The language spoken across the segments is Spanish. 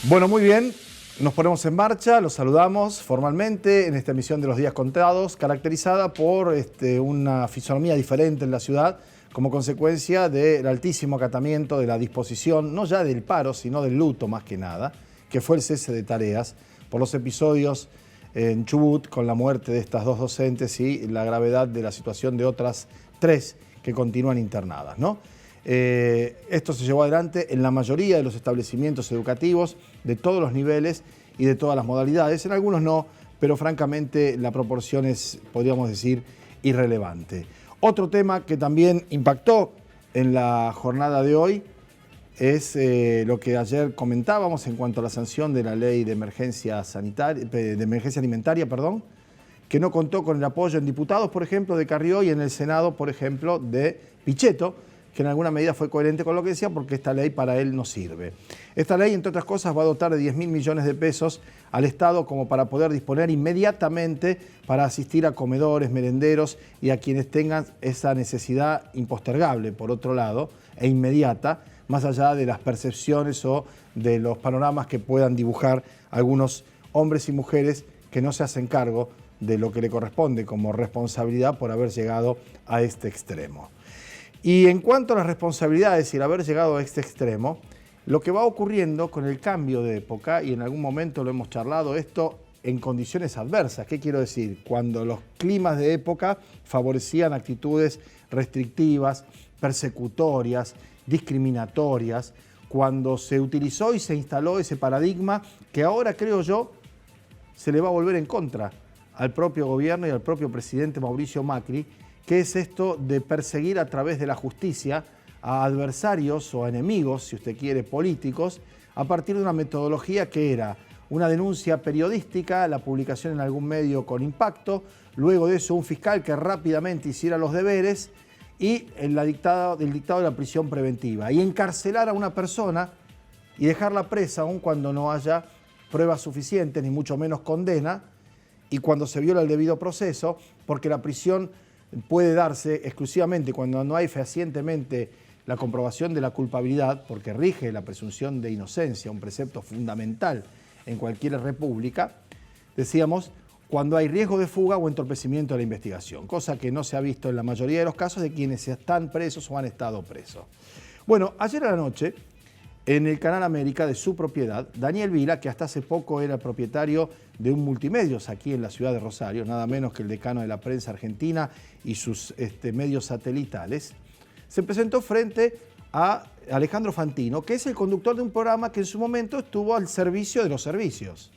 Bueno, muy bien, nos ponemos en marcha, los saludamos formalmente en esta emisión de Los Días Contados, caracterizada por una fisonomía diferente en la ciudad como consecuencia del altísimo acatamiento de la disposición, no ya del paro, sino del luto más que nada, que fue el cese de tareas por los episodios en Chubut con la muerte de estas dos docentes y la gravedad de la situación de otras 3 que continúan internadas, ¿no? Esto se llevó adelante en la mayoría de los establecimientos educativos de todos los niveles y de todas las modalidades. En algunos no, pero francamente la proporción es, podríamos decir, irrelevante. Otro tema que también impactó en la jornada de hoy es lo que ayer comentábamos en cuanto a la sanción de la ley de emergencia sanitaria, de emergencia alimentaria, perdón, que no contó con el apoyo en diputados, por ejemplo, de Carrió, y en el Senado, por ejemplo, de Pichetto, que en alguna medida fue coherente con lo que decía, porque esta ley para él no sirve. Esta ley, entre otras cosas, va a dotar de 10.000 millones de pesos al Estado como para poder disponer inmediatamente para asistir a comedores, merenderos y a quienes tengan esa necesidad impostergable, por otro lado, e inmediata, más allá de las percepciones o de los panoramas que puedan dibujar algunos hombres y mujeres que no se hacen cargo de lo que le corresponde como responsabilidad por haber llegado a este extremo. Y en cuanto a las responsabilidades y el haber llegado a este extremo, lo que va ocurriendo con el cambio de época, y en algún momento lo hemos charlado esto, en condiciones adversas. ¿Qué quiero decir? Cuando los climas de época favorecían actitudes restrictivas, persecutorias, discriminatorias, cuando se utilizó y se instaló ese paradigma que ahora, creo yo, se le va a volver en contra al propio gobierno y al propio presidente Mauricio Macri, que es esto de perseguir a través de la justicia a adversarios o a enemigos, si usted quiere, políticos, a partir de una metodología que era una denuncia periodística, la publicación en algún medio con impacto, luego de eso un fiscal que rápidamente hiciera los deberes y el dictado de la prisión preventiva, y encarcelar a una persona y dejarla presa aun cuando no haya pruebas suficientes, ni mucho menos condena, y cuando se viola el debido proceso, porque la prisión puede darse exclusivamente cuando no hay fehacientemente la comprobación de la culpabilidad, porque rige la presunción de inocencia, un precepto fundamental en cualquier república, decíamos, cuando hay riesgo de fuga o entorpecimiento de la investigación, cosa que no se ha visto en la mayoría de los casos de quienes están presos o han estado presos. Bueno, ayer a la noche, en el Canal América de su propiedad, Daniel Vila, que hasta hace poco era propietario de un multimedios aquí en la ciudad de Rosario, nada menos que el decano de la prensa argentina y sus medios satelitales, se presentó frente a Alejandro Fantino, que es el conductor de un programa que en su momento estuvo al servicio de los servicios,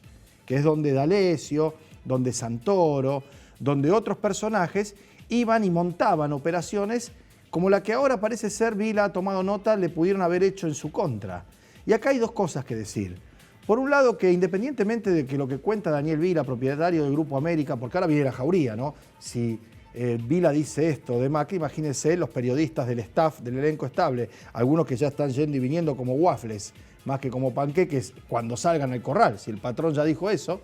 que es donde D'Alessio, donde Santoro, donde otros personajes iban y montaban operaciones como la que ahora parece ser Vila ha tomado nota, le pudieron haber hecho en su contra. Y acá hay dos cosas que decir. Por un lado, que independientemente de que lo que cuenta Daniel Vila, propietario del Grupo América, porque ahora viene la jauría, ¿no? Si Vila dice esto de Macri, imagínense los periodistas del staff, del elenco estable, algunos que ya están yendo y viniendo como waffles, más que como panqueques, cuando salgan al corral, si el patrón ya dijo eso,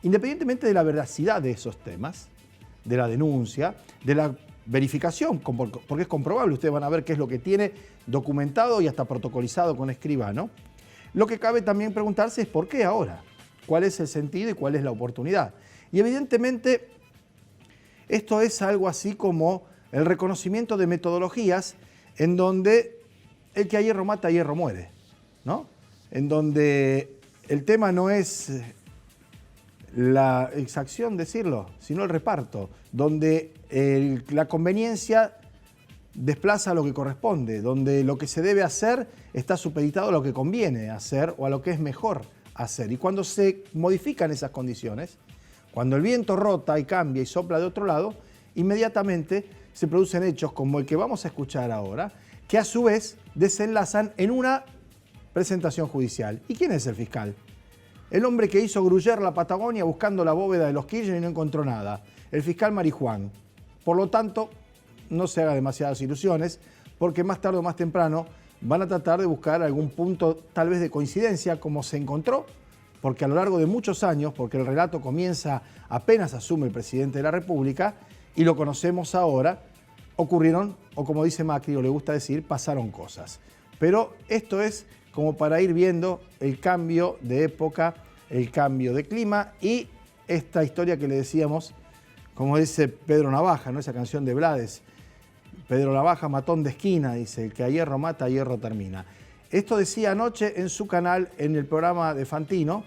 independientemente de la veracidad de esos temas, de la denuncia, de la verificación, porque es comprobable, ustedes van a ver qué es lo que tiene documentado y hasta protocolizado con escribano. Lo que cabe también preguntarse es por qué ahora, cuál es el sentido y cuál es la oportunidad. Y evidentemente esto es algo así como el reconocimiento de metodologías en donde el que a hierro mata, a hierro muere, ¿no? En donde el tema no es la exacción, decirlo, sino el reparto, donde la conveniencia desplaza lo que corresponde, donde lo que se debe hacer está supeditado a lo que conviene hacer o a lo que es mejor hacer. Y cuando se modifican esas condiciones, cuando el viento rota y cambia y sopla de otro lado, inmediatamente se producen hechos como el que vamos a escuchar ahora, que a su vez desenlazan en una presentación judicial. ¿Y quién es el fiscal? El hombre que hizo grullar la Patagonia buscando la bóveda de los Kirchner y no encontró nada. El fiscal Marijuán. Por lo tanto, no se haga demasiadas ilusiones, porque más tarde o más temprano van a tratar de buscar algún punto tal vez de coincidencia, como se encontró, porque a lo largo de muchos años, porque el relato comienza apenas asume el presidente de la República, y lo conocemos ahora, ocurrieron, o como dice Macri, o le gusta decir, pasaron cosas. Pero esto es como para ir viendo el cambio de época, el cambio de clima y esta historia que le decíamos, como dice Pedro Navaja, ¿no? Esa canción de Blades. Pedro Navaja, matón de esquina, dice, el que a hierro mata, a hierro termina. Esto decía anoche en su canal, en el programa de Fantino,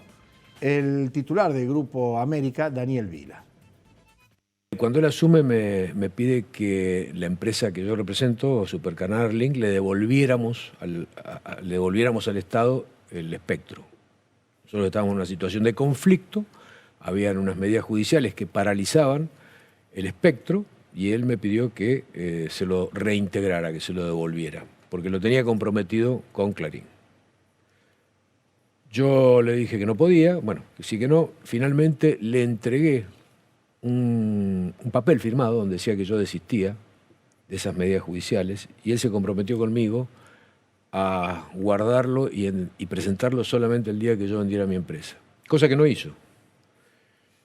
el titular del Grupo América, Daniel Vila. Cuando él asume me pide que la empresa que yo represento, Supercanal-Link, le devolviéramos al Estado el espectro. Nosotros estábamos en una situación de conflicto, habían unas medidas judiciales que paralizaban el espectro y él me pidió que se lo reintegrara, que se lo devolviera, porque lo tenía comprometido con Clarín. Yo le dije que no podía, bueno, que sí que no. Finalmente le entregué un papel firmado donde decía que yo desistía de esas medidas judiciales y él se comprometió conmigo a guardarlo y presentarlo solamente el día que yo vendiera mi empresa, cosa que no hizo.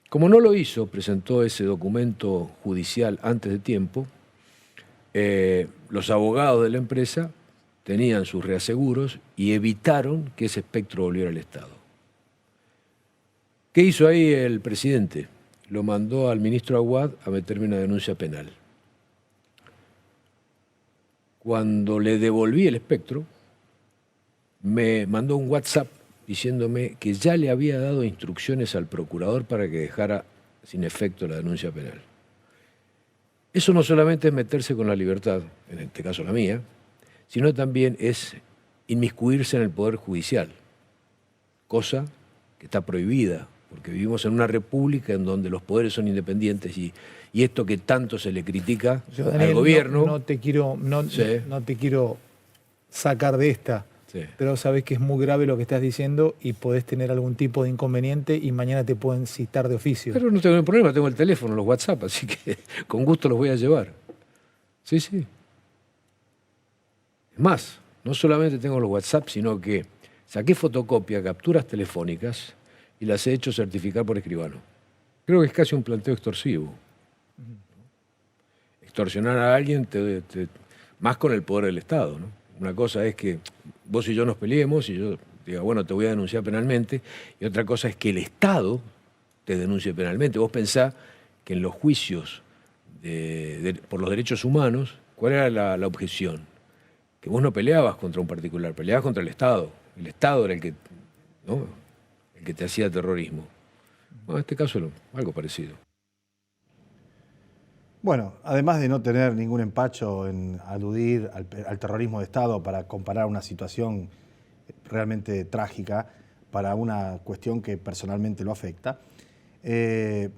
Como no lo hizo, presentó ese documento judicial antes de tiempo, los abogados de la empresa tenían sus reaseguros y evitaron que ese espectro volviera al Estado. ¿Qué hizo ahí el presidente? Lo mandó al ministro Aguad a meterme una denuncia penal. Cuando le devolví el espectro, me mandó un WhatsApp diciéndome que ya le había dado instrucciones al procurador para que dejara sin efecto la denuncia penal. Eso no solamente es meterse con la libertad, en este caso la mía, sino también es inmiscuirse en el Poder Judicial, cosa que está prohibida, porque vivimos en una república en donde los poderes son independientes y esto que tanto se le critica Daniel, al gobierno... No te quiero sacar de esta, sí, pero sabes que es muy grave lo que estás diciendo y podés tener algún tipo de inconveniente y mañana te pueden citar de oficio. Pero no tengo ningún problema, tengo el teléfono, los WhatsApp, así que con gusto los voy a llevar. Sí, sí. Es más, no solamente tengo los WhatsApp, sino que saqué fotocopia, capturas telefónicas y las he hecho certificar por escribano. Creo que es casi un planteo extorsivo. Extorsionar a alguien más con el poder del Estado, ¿no? Una cosa es que vos y yo nos peleemos y yo diga, bueno, te voy a denunciar penalmente, y otra cosa es que el Estado te denuncie penalmente. Vos pensás que en los juicios por los derechos humanos, ¿cuál era la objeción? Que vos no peleabas contra un particular, peleabas contra el Estado. El Estado era el que, ¿no?, el que te hacía terrorismo. Bueno, en este caso es algo parecido. Bueno, además de no tener ningún empacho en aludir al terrorismo de Estado para comparar una situación realmente trágica para una cuestión que personalmente lo afecta, el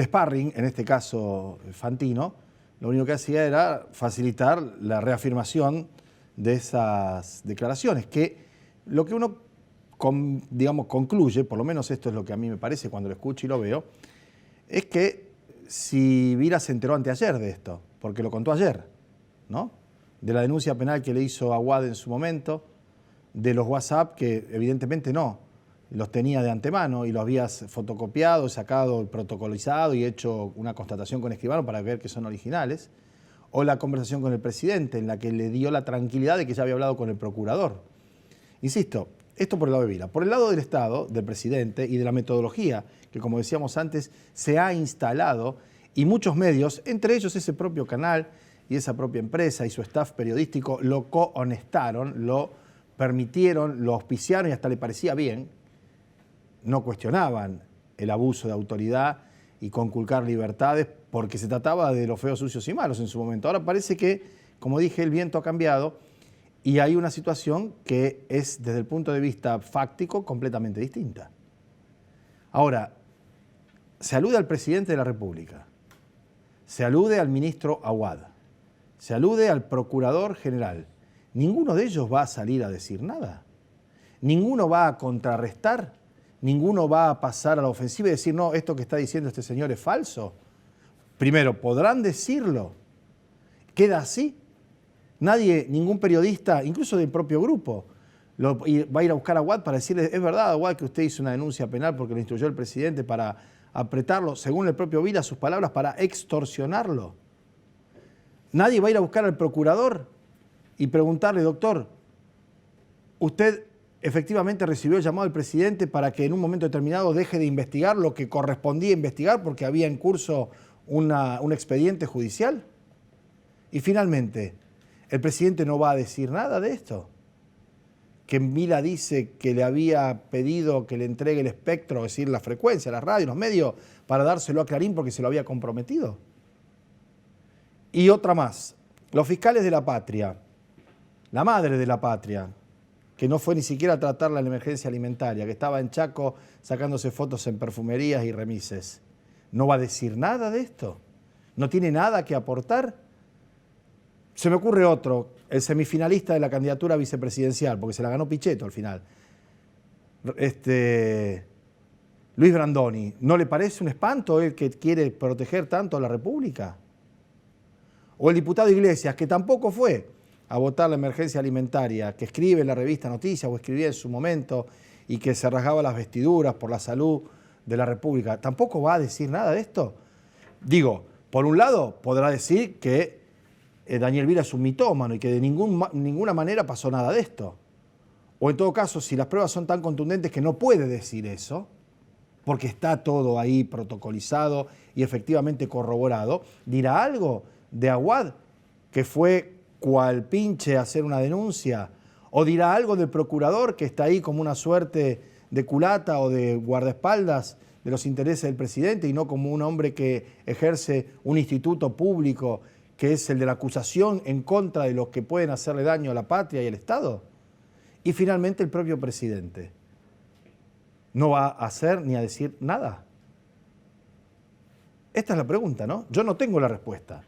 sparring, en este caso Fantino, lo único que hacía era facilitar la reafirmación de esas declaraciones, que lo que uno, digamos, concluye, por lo menos esto es lo que a mí me parece cuando lo escucho y lo veo, es que si Vila se enteró anteayer de esto, porque lo contó ayer, ¿no? De la denuncia penal que le hizo Aguad en su momento, de los WhatsApp que evidentemente no, los tenía de antemano y los habías fotocopiado, sacado, protocolizado y hecho una constatación con escribano para ver que son originales, o la conversación con el presidente en la que le dio la tranquilidad de que ya había hablado con el procurador. Insisto, esto por el lado de Vila. Por el lado del Estado, del presidente y de la metodología que, como decíamos antes, se ha instalado y muchos medios, entre ellos ese propio canal y esa propia empresa y su staff periodístico, lo cohonestaron, lo permitieron, lo auspiciaron y hasta le parecía bien. No cuestionaban el abuso de autoridad y conculcar libertades porque se trataba de los feos, sucios y malos en su momento. Ahora parece que, como dije, el viento ha cambiado y hay una situación que es, desde el punto de vista fáctico, completamente distinta. Ahora, se alude al presidente de la República, se alude al ministro Aguad, se alude al procurador general. Ninguno de ellos va a salir a decir nada. Ninguno va a contrarrestar, ninguno va a pasar a la ofensiva y decir, no, esto que está diciendo este señor es falso. Primero, podrán decirlo. Queda así. Nadie, ningún periodista, incluso del propio grupo, va a ir a buscar a Aguad para decirle, es verdad, Aguad, que usted hizo una denuncia penal porque lo instruyó el presidente para apretarlo, según el propio Vila, sus palabras, para extorsionarlo. Nadie va a ir a buscar al procurador y preguntarle, doctor, usted efectivamente recibió el llamado del presidente para que en un momento determinado deje de investigar lo que correspondía investigar porque había en curso un expediente judicial. Y finalmente, ¿el presidente no va a decir nada de esto? Que Mila dice que le había pedido que le entregue el espectro, es decir, la frecuencia, la radio, los medios, para dárselo a Clarín porque se lo había comprometido. Y otra más, los fiscales de la patria, la madre de la patria, que no fue ni siquiera a tratarla en la emergencia alimentaria, que estaba en Chaco sacándose fotos en perfumerías y remises, ¿no va a decir nada de esto? ¿No tiene nada que aportar? Se me ocurre otro, el semifinalista de la candidatura vicepresidencial, porque se la ganó Pichetto al final. Luis Brandoni, ¿no le parece un espanto él que quiere proteger tanto a la República? O el diputado Iglesias, que tampoco fue a votar la emergencia alimentaria, que escribe en la revista Noticias o escribía en su momento y que se rasgaba las vestiduras por la salud de la República, ¿tampoco va a decir nada de esto? Digo, por un lado podrá decir que Daniel Vila es un mitómano y que de ninguna manera pasó nada de esto. O en todo caso, si las pruebas son tan contundentes que no puede decir eso, porque está todo ahí protocolizado y efectivamente corroborado, dirá algo de Aguad, que fue cual pinche a hacer una denuncia, o dirá algo del procurador que está ahí como una suerte de culata o de guardaespaldas de los intereses del presidente y no como un hombre que ejerce un instituto público que es el de la acusación en contra de los que pueden hacerle daño a la patria y al Estado. Y finalmente el propio presidente no va a hacer ni a decir nada. Esta es la pregunta, ¿no? Yo no tengo la respuesta,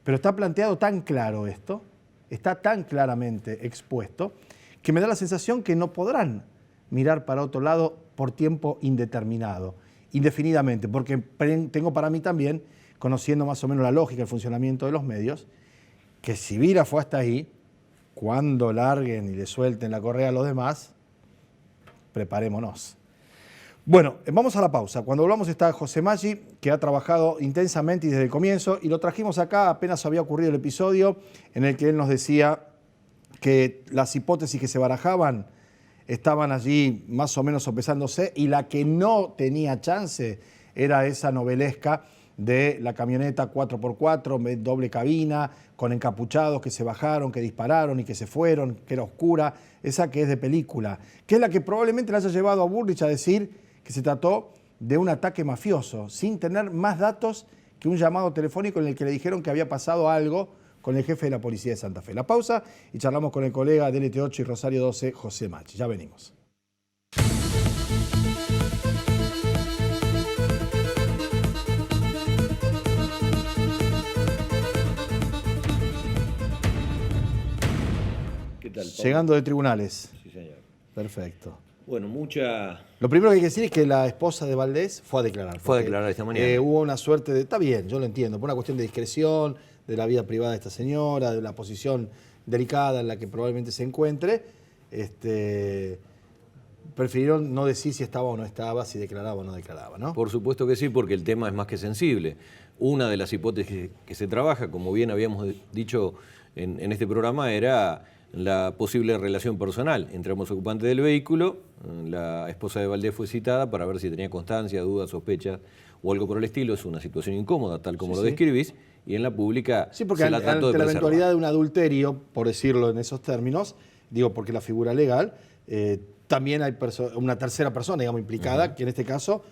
pero está planteado tan claro esto, está tan claramente expuesto, que me da la sensación que no podrán mirar para otro lado por tiempo indeterminado, indefinidamente, porque tengo para mí también, conociendo más o menos la lógica, el funcionamiento de los medios, que si Vila fue hasta ahí, cuando larguen y le suelten la correa a los demás, preparémonos. Bueno, vamos a la pausa. Cuando volvamos está José Maggi, que ha trabajado intensamente y desde el comienzo, y lo trajimos acá, apenas había ocurrido el episodio en el que él nos decía que las hipótesis que se barajaban estaban allí más o menos sopesándose, y la que no tenía chance era esa novelesca de la camioneta 4x4, doble cabina, con encapuchados que se bajaron, que dispararon y que se fueron, que era oscura, esa que es de película, que es la que probablemente le haya llevado a Bullrich a decir que se trató de un ataque mafioso, sin tener más datos que un llamado telefónico en el que le dijeron que había pasado algo con el jefe de la policía de Santa Fe. La pausa y charlamos con el colega de LT8 y Rosario 12, José Maggi. Ya venimos. ¿Qué tal, Pablo? Llegando de tribunales. Sí, señor. Perfecto. Bueno, Lo primero que hay que decir es que la esposa de Valdés fue a declarar. Fue a declarar esta mañana. Hubo una suerte de... Está bien, yo lo entiendo, por una cuestión de discreción, de la vida privada de esta señora, de la posición delicada en la que probablemente se encuentre. Prefirieron no decir si estaba o no estaba, si declaraba o no declaraba, ¿no? Por supuesto que sí, porque el tema es más que sensible. Una de las hipótesis que se trabaja, como bien habíamos dicho en este programa, era la posible relación personal entre ambos ocupantes del vehículo. La esposa de Valdés fue citada para ver si tenía constancia, dudas, sospechas o algo por el estilo. Es una situación incómoda, tal como lo describís, y en la pública sí, porque se la trató ante de la preservar. eventualidad de un adulterio, por decirlo en esos términos, digo porque la figura legal, también hay una tercera persona, digamos, implicada, que en este caso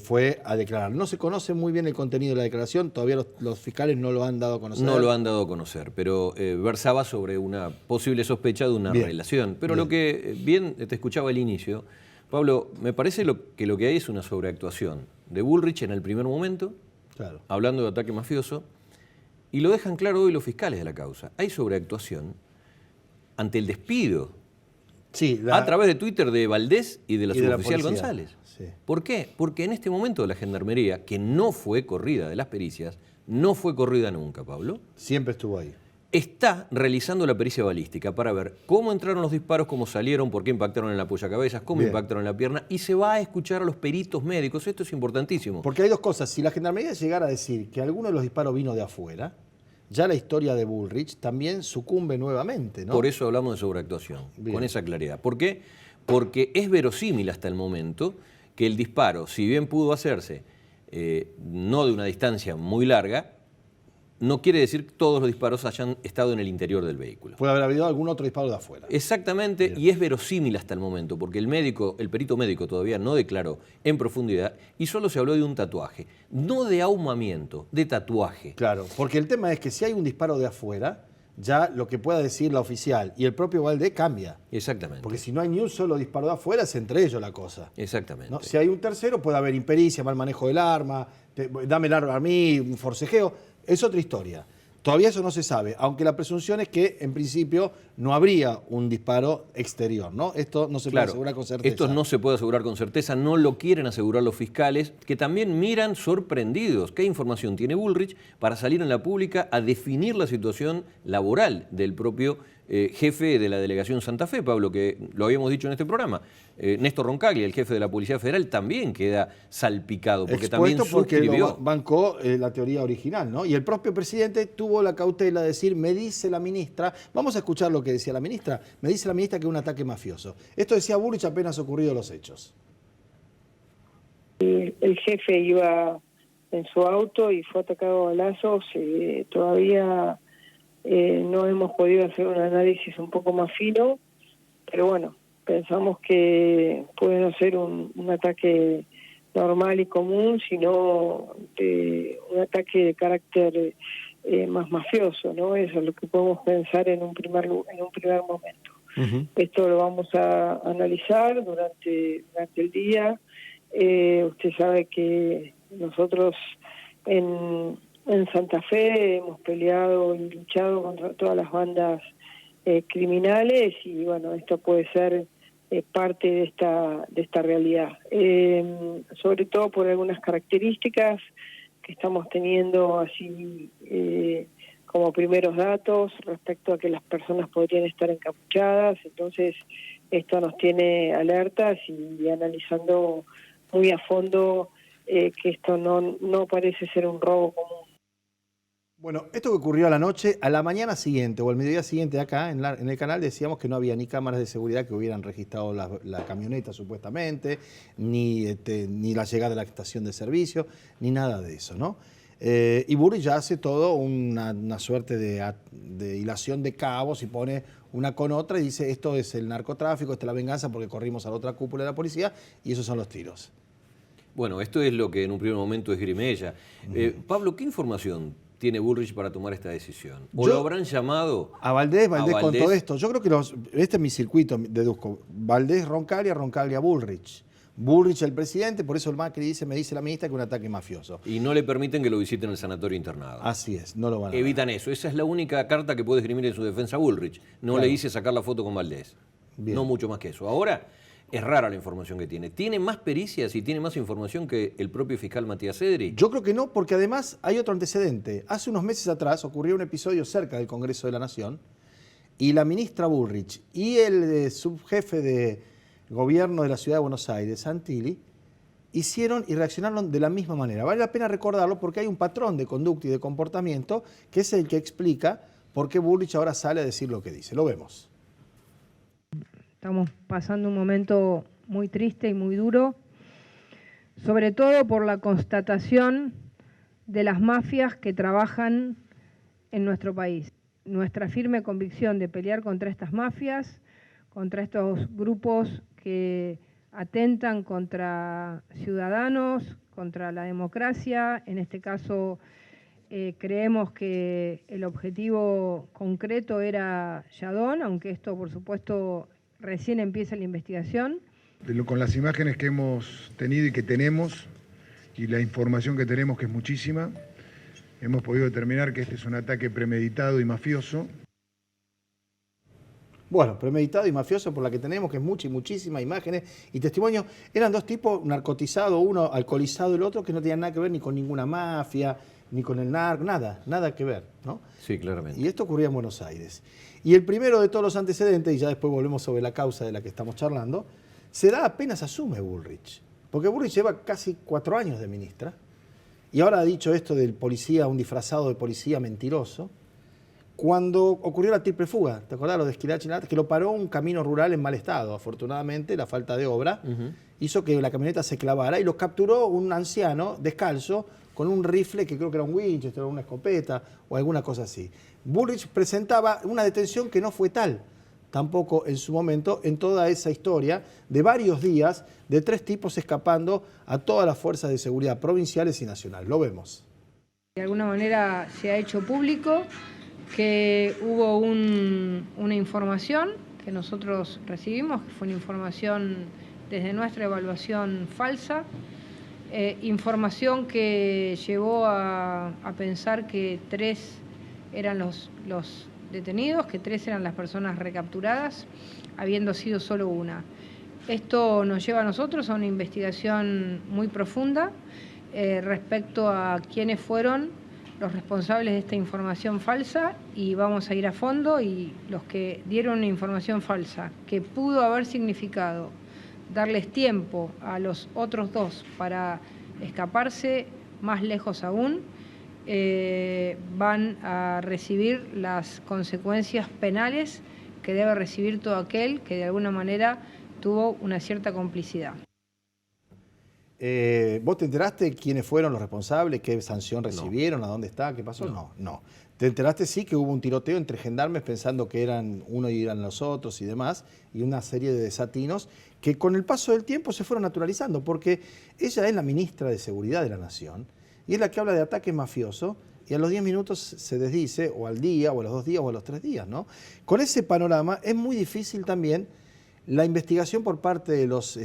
fue a declarar. No se conoce muy bien el contenido de la declaración, todavía los fiscales no lo han dado a conocer. No lo han dado a conocer, pero versaba sobre una posible sospecha de una relación. Pero lo que bien te escuchaba al inicio, Pablo, me parece que lo que hay es una sobreactuación de Bullrich en el primer momento, claro, hablando de ataque mafioso, y lo dejan claro hoy los fiscales de la causa. Hay sobreactuación ante el despido a través de Twitter de Valdés y de la suboficial González. Sí. ¿Por qué? Porque en este momento la Gendarmería, que no fue corrida de las pericias, no fue corrida nunca, Pablo, siempre estuvo ahí, está realizando la pericia balística para ver cómo entraron los disparos, cómo salieron, por qué impactaron en la apoyacabezas, cómo impactaron en la pierna, y se va a escuchar a los peritos médicos. Esto es importantísimo. Porque hay dos cosas. Si la Gendarmería llegara a decir que alguno de los disparos vino de afuera, ya la historia de Bullrich también sucumbe nuevamente, ¿no? Por eso hablamos de sobreactuación, con esa claridad. ¿Por qué? porque es verosímil hasta el momento que el disparo, si bien pudo hacerse no de una distancia muy larga, no quiere decir que todos los disparos hayan estado en el interior del vehículo. Puede haber habido algún otro disparo de afuera. Exactamente, bien. Y es verosímil hasta el momento, porque el perito médico todavía no declaró en profundidad y solo se habló de un tatuaje, no de ahumamiento, de tatuaje. Claro, porque el tema es que si hay un disparo de afuera, ya lo que pueda decir la oficial y el propio Valdés cambia. Exactamente. Porque si no hay ni un solo disparo de afuera, es entre ellos la cosa. Exactamente. ¿No? Si hay un tercero, puede haber impericia, mal manejo del arma, dame el arma a mí, un forcejeo. Es otra historia. Todavía eso no se sabe, aunque la presunción es que en principio no habría un disparo exterior, ¿no? Esto no se puede asegurar con certeza. Esto no se puede asegurar con certeza, no lo quieren asegurar los fiscales, que también miran sorprendidos. ¿Qué información tiene Bullrich para salir en la pública a definir la situación laboral del propio jefe de la Delegación Santa Fe, Pablo, que lo habíamos dicho en este programa? Néstor Roncaglia, el jefe de la Policía Federal, también queda salpicado, porque también suscribió. Porque bancó la teoría original, ¿no? Y el propio presidente tuvo la cautela de decir, me dice la ministra, vamos a escuchar lo que decía la ministra, me dice la ministra que es un ataque mafioso. Esto decía Bullrich apenas ocurridos los hechos. El jefe iba en su auto y fue atacado a balazos. Todavía no hemos podido hacer un análisis un poco más fino, pero bueno, pensamos que puede no ser un ataque normal y común, sino un ataque de carácter más mafioso, ¿no? Eso es lo que podemos pensar en un primer momento. Uh-huh. Esto lo vamos a analizar durante el día. Usted sabe que nosotros en Santa Fe hemos peleado y luchado contra todas las bandas criminales, y bueno, esto puede ser parte de esta realidad, sobre todo por algunas características que estamos teniendo así como primeros datos respecto a que las personas podrían estar encapuchadas. Entonces esto nos tiene alertas y analizando muy a fondo que esto no parece ser un robo común. Bueno, esto que ocurrió a la noche, a la mañana siguiente o al mediodía siguiente acá en el canal decíamos que no había ni cámaras de seguridad que hubieran registrado la camioneta supuestamente, ni la llegada de la estación de servicio, ni nada de eso, ¿no? Y Bullrich ya hace todo una suerte de hilación de cabos y pone una con otra y dice esto es el narcotráfico, esta es la venganza porque corrimos a la otra cúpula de la policía y esos son los tiros. Bueno, esto es lo que en un primer momento esgrime ella. Pablo, ¿qué información tiene Bullrich para tomar esta decisión? ¿O lo habrán llamado? A Valdés con todo esto. Yo creo que este es mi circuito, deduzco. Valdés, Roncaglia, Bullrich. Bullrich el presidente, por eso el Macri dice, me dice la ministra que es un ataque mafioso. Y no le permiten que lo visiten en el sanatorio internado. Así es, no lo van a evitan eso. Esa es la única carta que puede esgrimir en su defensa Bullrich. No le dice sacar la foto con Valdés. Bien. No mucho más que eso. Ahora, es rara la información que tiene. ¿Tiene más pericias y tiene más información que el propio fiscal Matías Cedri? Yo creo que no, porque además hay otro antecedente. Hace unos meses atrás ocurrió un episodio cerca del Congreso de la Nación y la ministra Bullrich y el subjefe de gobierno de la Ciudad de Buenos Aires, Santilli, hicieron y reaccionaron de la misma manera. Vale la pena recordarlo porque hay un patrón de conducta y de comportamiento que es el que explica por qué Bullrich ahora sale a decir lo que dice. Lo vemos. Estamos pasando un momento muy triste y muy duro, sobre todo por la constatación de las mafias que trabajan en nuestro país. Nuestra firme convicción de pelear contra estas mafias, contra estos grupos que atentan contra ciudadanos, contra la democracia. En este caso, creemos que el objetivo concreto era Yadón, aunque esto, por supuesto, recién empieza la investigación. Con las imágenes que hemos tenido y que tenemos, y la información que tenemos, que es muchísima, hemos podido determinar que este es un ataque premeditado y mafioso. Bueno, premeditado y mafioso por la que tenemos, que es muchísimas imágenes y testimonios. Eran dos tipos narcotizados, uno alcoholizado y el otro, que no tenían nada que ver ni con ninguna mafia, ni con el narco, nada que ver, ¿no? Sí, claramente. Y esto ocurría en Buenos Aires. Y el primero de todos los antecedentes, y ya después volvemos sobre la causa de la que estamos charlando, se da apenas asume Bullrich. Porque Bullrich lleva casi 4 años de ministra, y ahora ha dicho esto del policía, un disfrazado de policía mentiroso, cuando ocurrió la triple fuga, ¿te acordás lo de Esquilache? Que lo paró un camino rural en mal estado. Afortunadamente, la falta de obra hizo que la camioneta se clavara y los capturó un anciano descalzo con un rifle que creo que era un Winchester o una escopeta o alguna cosa así. Bullrich presentaba una detención que no fue tal, tampoco en su momento, en toda esa historia de varios días de 3 tipos escapando a todas las fuerzas de seguridad provinciales y nacionales. Lo vemos. De alguna manera se ha hecho público que hubo una información que nosotros recibimos, que fue una información desde nuestra evaluación falsa, información que llevó a pensar que 3 eran los detenidos, que 3 eran las personas recapturadas, habiendo sido solo una. Esto nos lleva a nosotros a una investigación muy profunda respecto a quiénes fueron los responsables de esta información falsa y vamos a ir a fondo y los que dieron una información falsa que pudo haber significado darles tiempo a los otros 2 para escaparse más lejos aún, van a recibir las consecuencias penales que debe recibir todo aquel que de alguna manera tuvo una cierta complicidad. ¿Vos te enteraste quiénes fueron los responsables? ¿Qué sanción recibieron? ¿A dónde está? ¿Qué pasó? No. ¿Te enteraste sí que hubo un tiroteo entre gendarmes pensando que eran uno y eran los otros y demás? Y una serie de desatinos que con el paso del tiempo se fueron naturalizando porque ella es la ministra de Seguridad de la Nación y es la que habla de ataque mafioso y a los 10 minutos se desdice, o al día, o a los 2 días, o a los 3 días, ¿no? Con ese panorama es muy difícil también la investigación por parte de los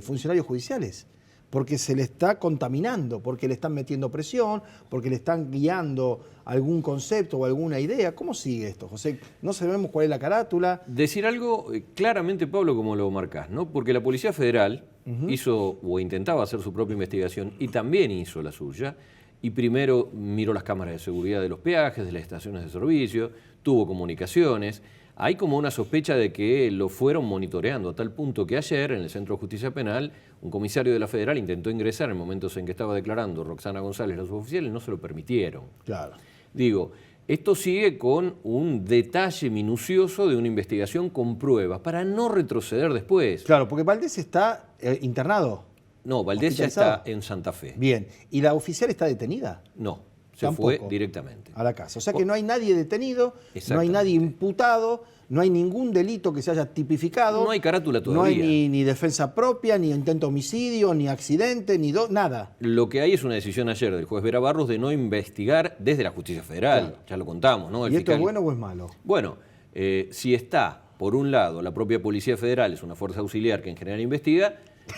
funcionarios judiciales, porque se le está contaminando, porque le están metiendo presión, porque le están guiando algún concepto o alguna idea. ¿Cómo sigue esto, José? No sabemos cuál es la carátula. Decir algo claramente, Pablo, como lo marcás, ¿no? Porque la Policía Federal hizo o intentaba hacer su propia investigación y también hizo la suya. Y primero miró las cámaras de seguridad de los peajes, de las estaciones de servicio, tuvo comunicaciones. Hay como una sospecha de que lo fueron monitoreando a tal punto que ayer en el Centro de Justicia Penal un comisario de la Federal intentó ingresar en momentos en que estaba declarando Roxana González, los oficiales no se lo permitieron. Claro. Digo, esto sigue con un detalle minucioso de una investigación con pruebas para no retroceder después. Claro, porque Valdés está internado. No, Valdés ya está en Santa Fe. Bien. ¿Y la oficial está detenida? No. Se Tampoco. fue directamente. A la casa. O sea que no hay nadie detenido, no hay nadie imputado, no hay ningún delito que se haya tipificado. No hay carátula todavía. No hay ni defensa propia, ni intento de homicidio, ni accidente, nada. Lo que hay es una decisión ayer del juez Vera Barros de no investigar desde la Justicia Federal. Claro. Ya lo contamos, ¿no? ¿Y esto es bueno o es malo? Bueno, si está, por un lado, la propia Policía Federal, es una fuerza auxiliar que en general investiga.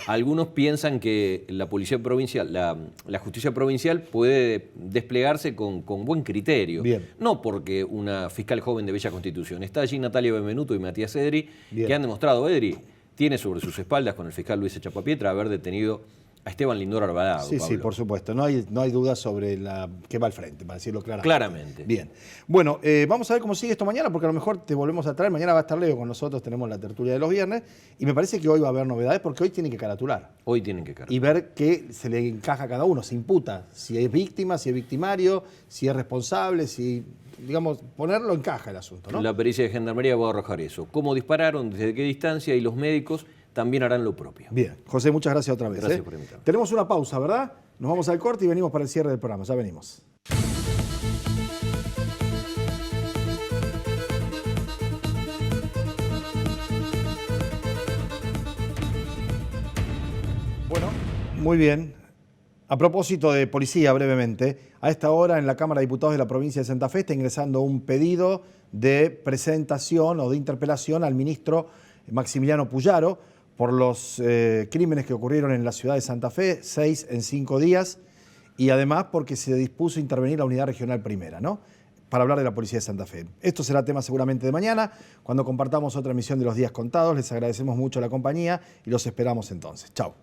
Algunos piensan que la Policía Provincial, la Justicia Provincial puede desplegarse con buen criterio. Bien. No porque una fiscal joven de Bella Constitución. Está allí Natalia Benvenuto y Matías Edri, que han demostrado, Edri tiene sobre sus espaldas con el fiscal Luis Echapapietra haber detenido a Esteban Lindor Alvarado. Sí, Pablo. sí, por supuesto. No hay duda sobre que va al frente, para decirlo claramente. Claramente. Bien. Bueno, vamos a ver cómo sigue esto mañana, porque a lo mejor te volvemos a traer. Mañana va a estar Leo con nosotros, tenemos la tertulia de los viernes, y me parece que hoy va a haber novedades, porque hoy tienen que caratular. Hoy tienen que caratular. Y ver qué se le encaja a cada uno, se imputa. Si es víctima, si es victimario, si es responsable, si... digamos, ponerlo en caja el asunto, ¿no? La pericia de Gendarmería va a arrojar eso. Cómo dispararon, desde qué distancia, y los médicos también harán lo propio. Bien. José, muchas gracias otra vez. Gracias por invitarme. Tenemos una pausa, ¿verdad? Nos vamos al corte y venimos para el cierre del programa. Ya venimos. Bueno, muy bien. A propósito de policía, brevemente, a esta hora en la Cámara de Diputados de la provincia de Santa Fe está ingresando un pedido de presentación o de interpelación al ministro Maximiliano Puyaro por los crímenes que ocurrieron en la ciudad de Santa Fe, 6 en 5 días, y además porque se dispuso a intervenir la Unidad Regional Primera, ¿no? Para hablar de la Policía de Santa Fe. Esto será tema seguramente de mañana, cuando compartamos otra emisión de Los Días Contados. Les agradecemos mucho la compañía y los esperamos entonces. Chau.